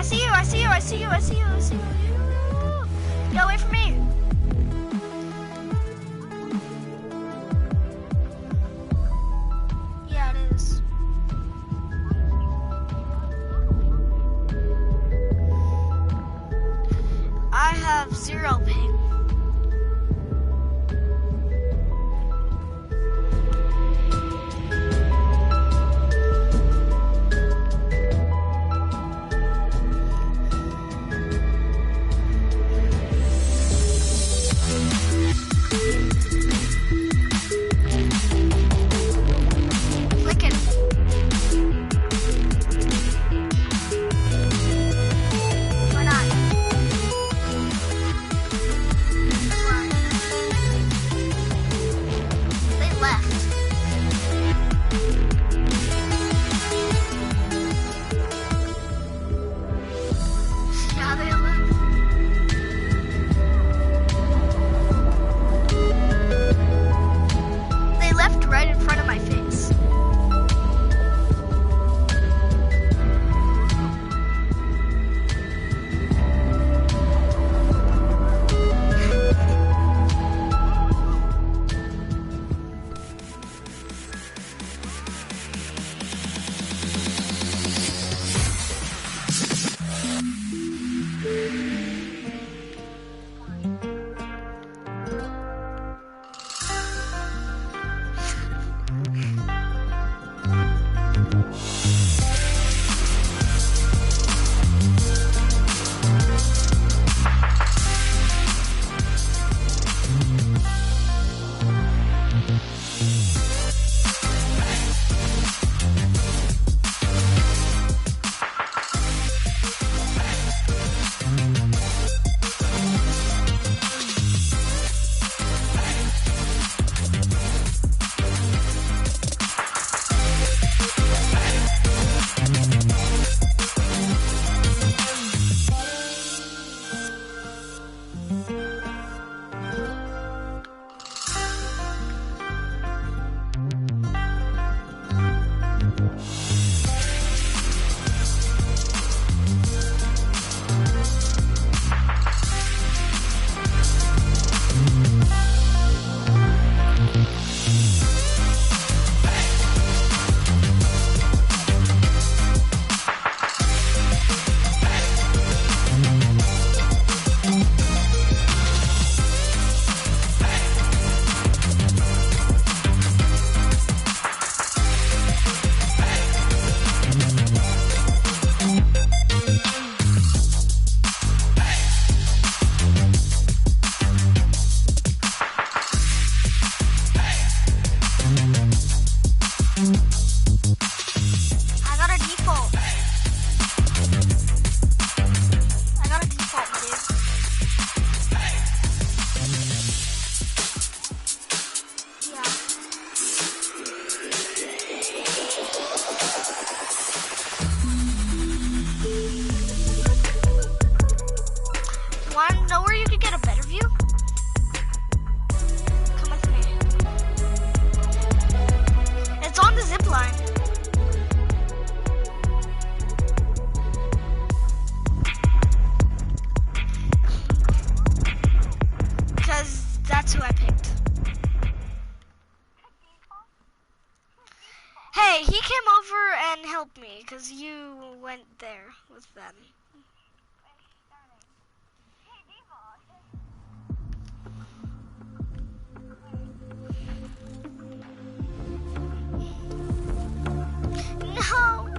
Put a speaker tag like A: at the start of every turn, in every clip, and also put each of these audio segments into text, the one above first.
A: see you. I see you. I see you. I see you. I see you. Get away from me. Yeah, it is. I have 0 ping. Hey, he came over and helped me because you went there with them. No.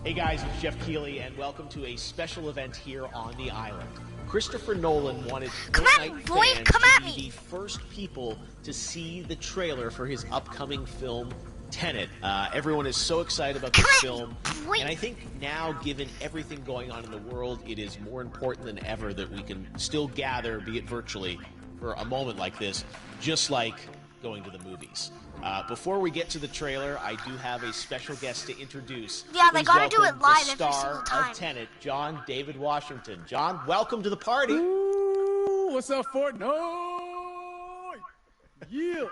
B: Hey guys, it's Jeff Keighley, and welcome to a special event here on the island. Christopher Nolan wanted Fortnite fans to be the first people to see the trailer for his upcoming film, Tenet. Everyone is so excited about this film, and I think now, given everything going on in the world, it is more important than ever that we can still gather, be it virtually, for a moment like this, just like going to the movies. Before we get to the trailer, I do have a special guest to introduce.
A: Yeah, they gotta do it live every single
B: star
A: time.
B: of Tenet, John David Washington. John, welcome to the party.
C: Ooh, what's up, Fortnite? Yeah.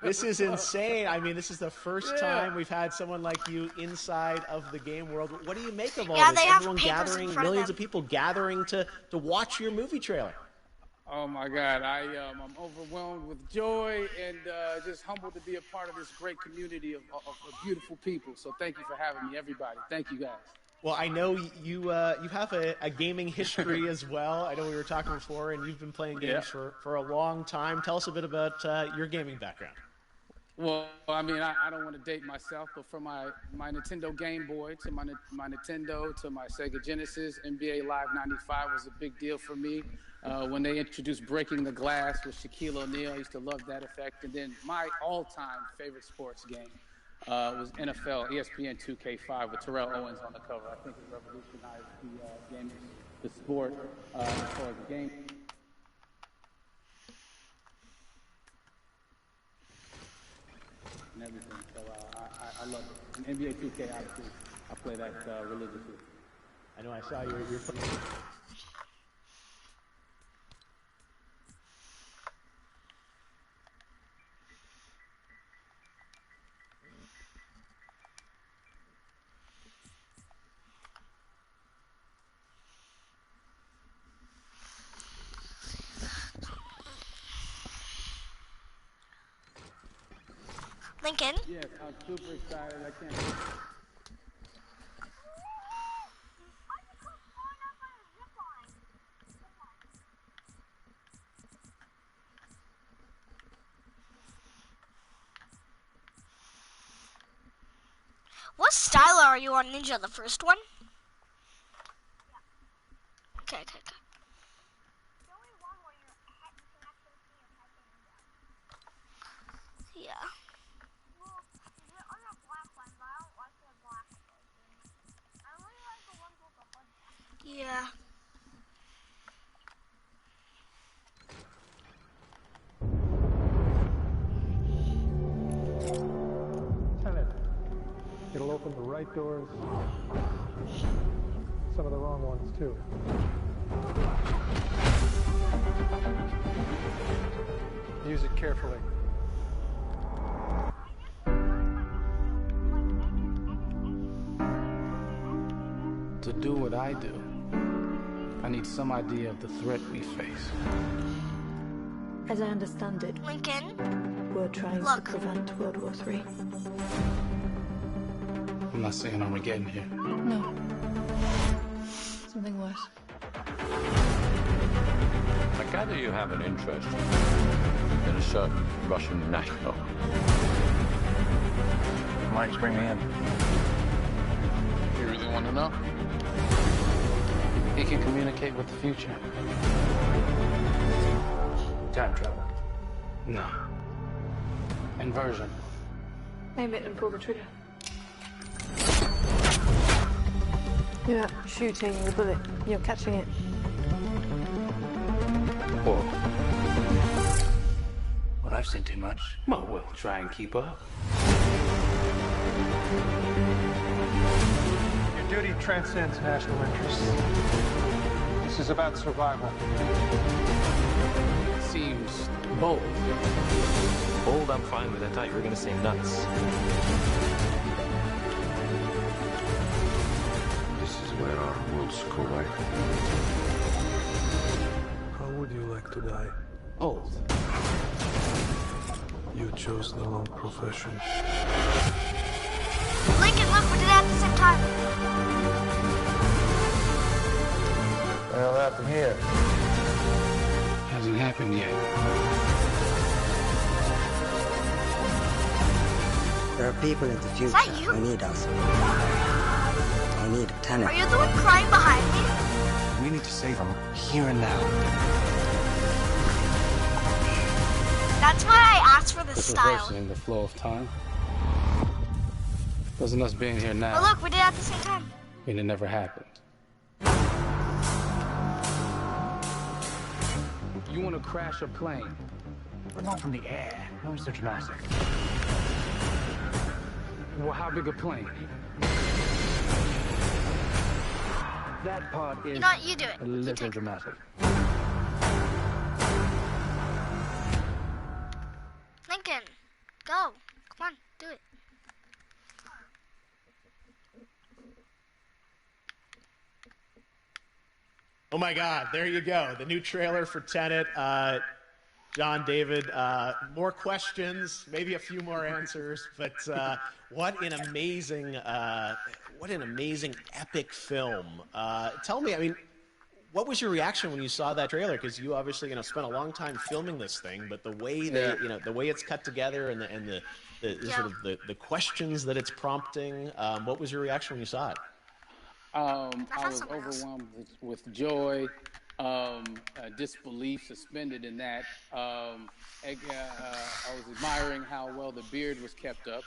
B: This is insane. I mean, this is the first time we've had someone like you inside of the game world. What do you make of all this?
A: They have
B: Everyone
A: papers
B: gathering,
A: in front
B: millions
A: of
B: of people gathering to watch your movie trailer.
C: Oh my God, I'm overwhelmed with joy and just humbled to be a part of this great community of beautiful people. So thank you for having me, everybody. Thank you, guys.
B: Well, I know you have a gaming history as well. I know we were talking before, and you've been playing games for a long time. Tell us a bit about your gaming background.
C: Well, I mean, I don't want to date myself, but from my Nintendo Game Boy to my Nintendo to my Sega Genesis, NBA Live 95 was a big deal for me. When they introduced Breaking the Glass with Shaquille O'Neal, I used to love that effect. And then my all-time favorite sports game was NFL ESPN 2K5 with Terrell Owens on the cover. I think it revolutionized the game, the sport, as far as the game. And everything, so I love it. And NBA 2K, obviously, I play that religiously.
B: I know I saw your
A: Lincoln?
C: Yes, I'm super excited. I can't wait.
A: What style are you on, Ninja? The first one? Okay. Yeah. Yeah.
D: It'll open the right doors, some of the wrong ones too. Use it carefully.
C: To do what I do, I need some idea of the threat we face.
E: As I understand it,
A: Lincoln?
E: we're trying to prevent World War III.
C: I'm not saying Armageddon here.
E: No. Something worse.
F: I gather you have an interest in a certain Russian national.
G: Mike's bring me in.
C: You really want to know? He can communicate with the future.
G: Time travel.
C: No. Inversion.
E: Aim it and pull the trigger. You're not shooting the bullet, you're catching it.
F: Whoa.
G: Well, I've seen too much. Well, we'll try and keep up.
D: Your duty transcends national interests. This is about survival.
C: It seems bold.
F: Bold, I'm fine with. I thought you were going to say nuts.
H: This is where our worlds collide.
D: How would you like to die?
C: Old.
D: You chose the wrong profession.
A: Lincoln, look, we did it at the same time.
H: Well, up from here.
C: Hasn't happened yet.
I: There are people in the future
A: that you?
I: who need us. I need a tenant.
A: Are you the one crying behind me?
G: We need to save them here and now.
A: That's why I asked for the
C: It's
A: style.
C: reversing the flow of time. Doesn't us being here now
A: But look, we did it at the same time.
C: mean it never happened? You want to crash a plane?
G: We're not from the air. No, it's so dramatic.
C: Well, how big a plane? That part is
A: You know what? You do it.
C: a
A: You
C: little
A: take it.
C: dramatic.
A: Go. Come on, do it.
B: Oh my God, there you go. The new trailer for Tenet. John, David, more questions, maybe a few more answers, but what an amazing epic film. Tell me, I mean, what was your reaction when you saw that trailer? Because you obviously, spent a long time filming this thing, but the way the way it's cut together and the sort of the questions that it's prompting, what was your reaction when you saw it?
C: I was overwhelmed with joy, disbelief suspended in that. I was admiring how well the beard was kept up.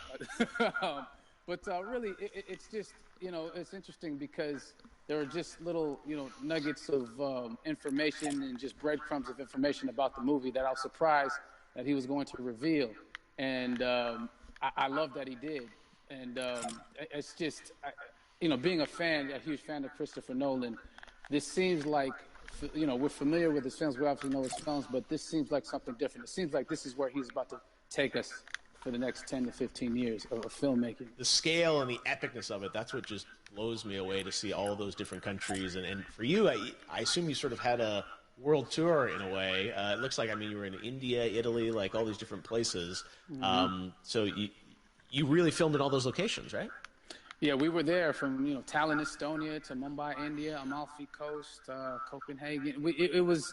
C: But really, it's just, it's interesting because there are just little, nuggets of information and just breadcrumbs of information about the movie that I was surprised that he was going to reveal. And I love that he did. And it's just... being a huge fan of Christopher Nolan, this seems like, we're familiar with his films, we obviously know his films, but this seems like something different. It seems like this is where he's about to take us for the next 10 to 15 years of filmmaking. The
B: scale and the epicness of it, that's what just blows me away, to see all those different countries. And for you, I assume you sort of had a world tour in a way. It looks like, you were in India, Italy, like all these different places. Mm-hmm. So you really filmed in all those locations, right?
C: Yeah, we were there from Tallinn, Estonia, to Mumbai, India, Amalfi Coast, Copenhagen. It was,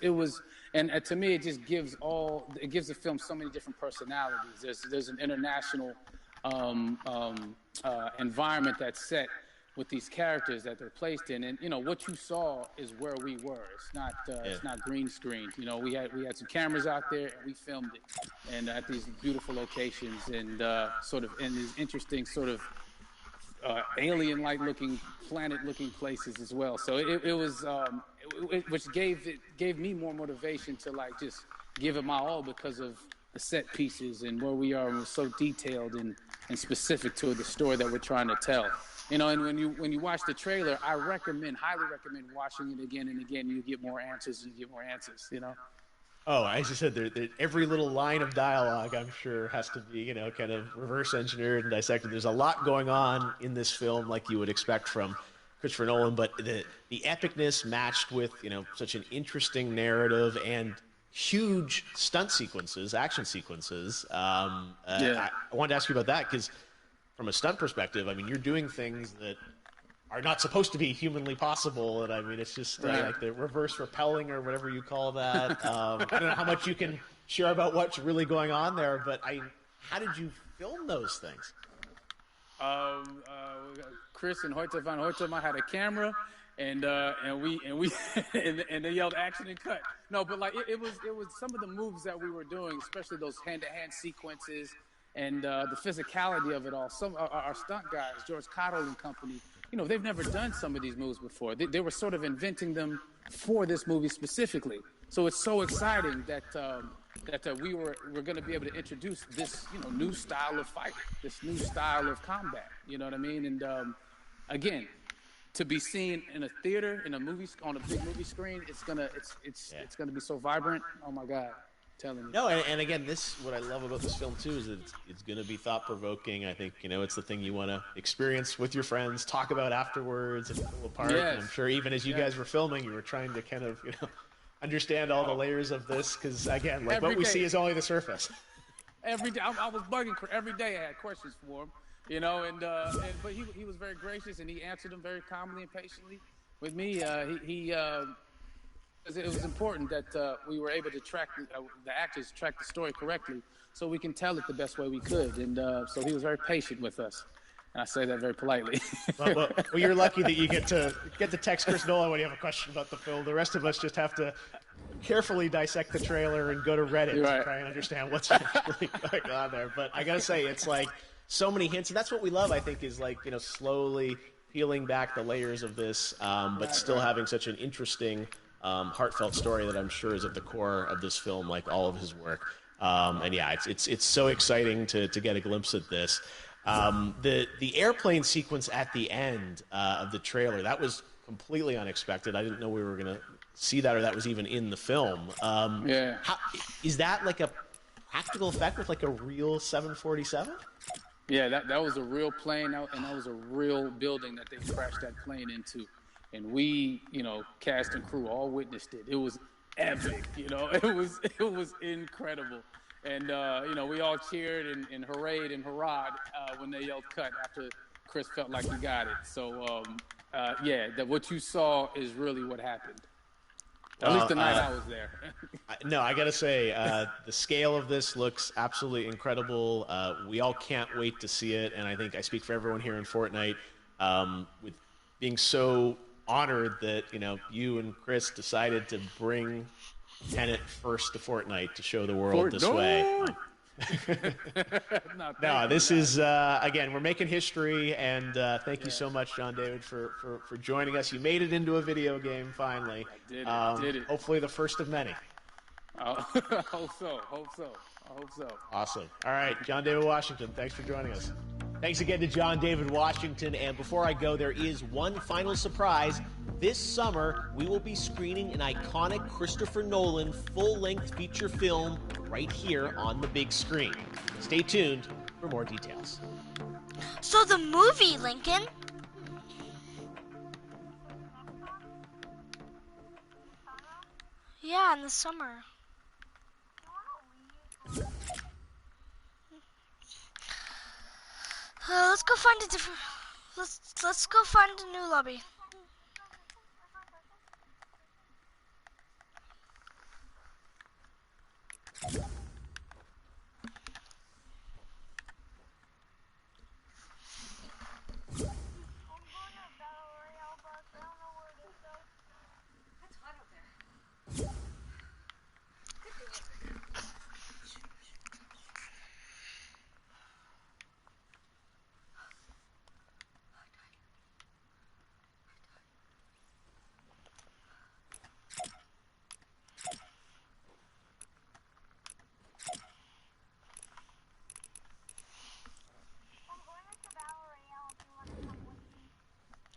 C: and to me, it just gives the film so many different personalities. There's an international environment that's set with these characters that they're placed in, and what you saw is where we were. It's not green screened. We had some cameras out there and we filmed it, and at these beautiful locations and sort of in these interesting sort of alien-like looking, planet-looking places as well. So it was, which gave me more motivation to just give it my all because of the set pieces and where we are, and we're so detailed and specific to the story that we're trying to tell. And when you watch the trailer, I highly recommend watching it again and again. You get more answers and you get more answers.
B: Oh, as you said, every little line of dialogue, I'm sure, has to be, kind of reverse engineered and dissected. There's a lot going on in this film, like you would expect from Christopher Nolan, but the epicness matched with, such an interesting narrative and huge stunt sequences, action sequences. I wanted to ask you about that because from a stunt perspective, you're doing things that are not supposed to be humanly possible, and it's just like the reverse rappelling or whatever you call that. I don't know how much you can share about what's really going on there, but how did you film those things?
C: Chris and Hoyte van Hoytema had a camera, and they yelled action and cut. No, but it was some of the moves that we were doing, especially those hand-to-hand sequences and the physicality of it all. Some our stunt guys, George Cottle and company, they've never done some of these moves before. They were sort of inventing them for this movie specifically. So it's so exciting that we're going to be able to introduce this new style of fight, this new style of combat. You know what I mean? And again, to be seen in a theater, in a movie, on a big movie screen, it's gonna be so vibrant. Oh my God. Telling you.
B: No, and again, what I love about this film too is that it's going to be thought-provoking. I think it's the thing you want to experience with your friends, talk about afterwards, and pull apart.
C: Yes.
B: And I'm sure even as you guys were filming, you were trying to kind of understand all the layers of this because again, what we see is only the surface.
C: Every day, I was bugging. Every day, I had questions for him, but he was very gracious and he answered them very calmly and patiently with me. It was important that we were able to track the actors track the story correctly so we can tell it the best way we could. And so he was very patient with us. And I say that very politely.
B: well, you're lucky that you get to text Chris Nolan when you have a question about the film. The rest of us just have to carefully dissect the trailer and go to Reddit to try and understand what's actually going on there. But I got to say, it's like so many hints. And that's what we love, I think, is slowly peeling back the layers of this, but still having such an interesting heartfelt story that I'm sure is at the core of this film, like all of his work. And yeah, it's so exciting to get a glimpse at this. The airplane sequence at the end of the trailer, that was completely unexpected. I didn't know we were going to see that or that was even in the film. Is that like a practical effect with like a real 747?
C: Yeah, that was a real plane, and that was a real building that they crashed that plane into. And we, cast and crew all witnessed it. It was epic, It was incredible. And, we all cheered and hoorayed and hurrahed when they yelled cut after Chris felt like he got it. So, what you saw is really what happened. At least the night I was there.
B: No, I got to say, the scale of this looks absolutely incredible. We all can't wait to see it, and I think I speak for everyone here in Fortnite with being so honored that, you and Chris decided to bring Tenet first to Fortnite to show the world this way. No, this is, again, we're making history, and thank you so much, John David, for joining us. You made it into a video game, finally.
C: I did it.
B: Hopefully the first of many.
C: Hope so.
B: Awesome. All right, John David Washington, thanks for joining us. Thanks again to John David Washington, and before I go, there is one final surprise. This summer, we will be screening an iconic Christopher Nolan full-length feature film right here on the big screen. Stay tuned for more details.
A: So the movie, Lincoln? Yeah, in the summer. Let's go find a different. Let's go find a new lobby.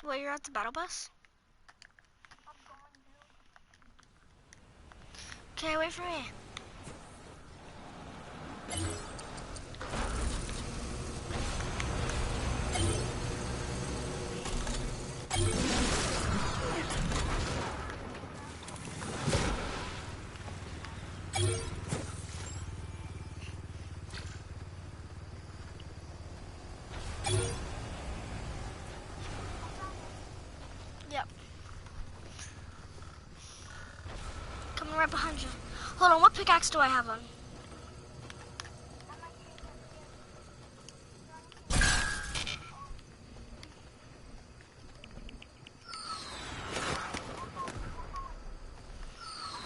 A: Well, you're at the battle bus? Okay, wait for me. Right behind you. Hold on, what pickaxe do I have on?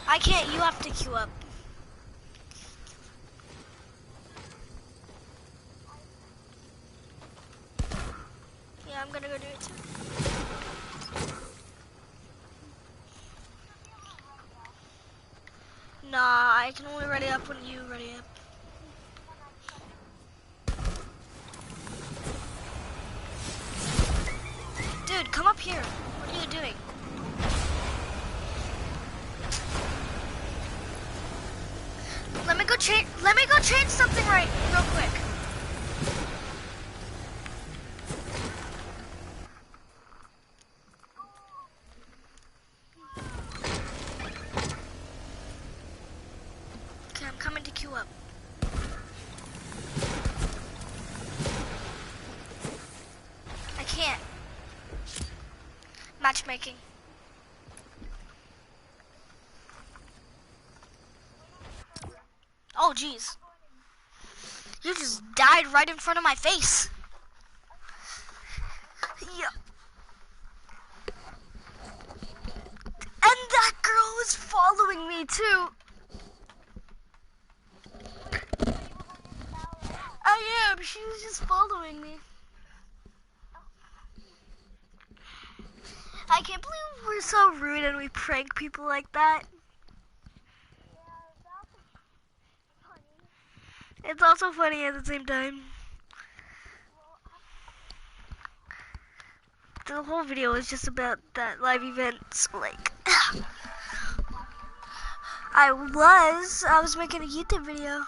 A: I can't, you have to queue up. Yeah, I'm gonna go do it too. Nah, I can only ready up when you ready up. Dude, come up here. What are you doing? Let me go change something real quick. Matchmaking. Oh, jeez. You just died right in front of my face. Yeah. And that girl was following me, too. I am. She was just following me. I can't believe we're so rude and we prank people like that. It's also funny at the same time. The whole video is just about that live event, so like, I was making a YouTube video.